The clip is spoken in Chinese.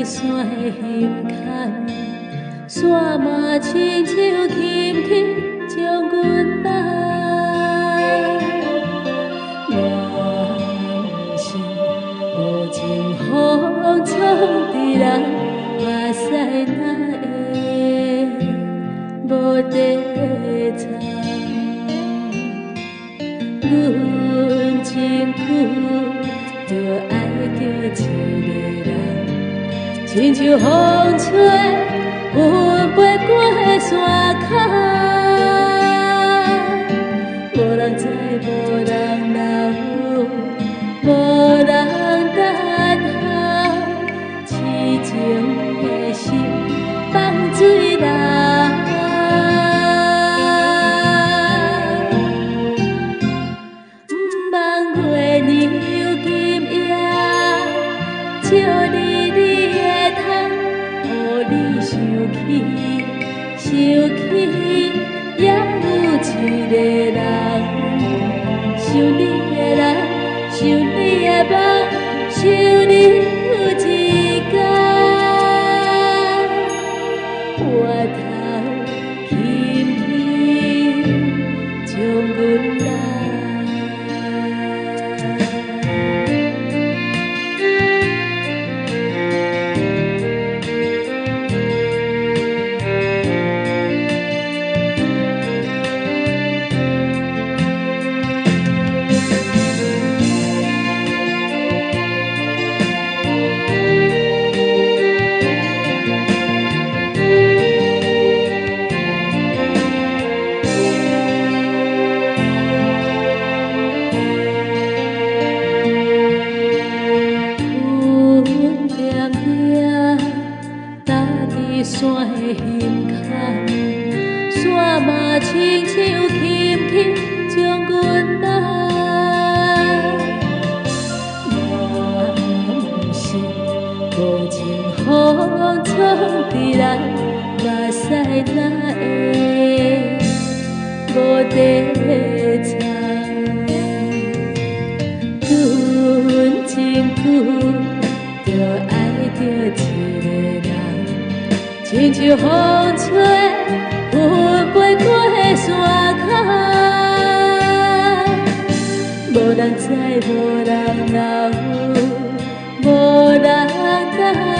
山的胸坎，山嘛亲像轻轻将阮拉。我是无情风闯伫人目屎哪会无地藏？阮真久着爱着一个人。亲像风吹，云飞过山坎，无人知，无人留，无人等候，痴情的心放水流。毋望月亮金夜，照你的头，予你想起，也有一个人，想你的人，想你的梦，想你有一天，回头轻轻将阮拉。山的胸坎，山嘛亲像轻轻将阮拉。若是无情风闯伫人目屎哪会无地藏？阮真久着爱着一个人。亲像风吹，云飞过山坎，无人知，无人留，无人等。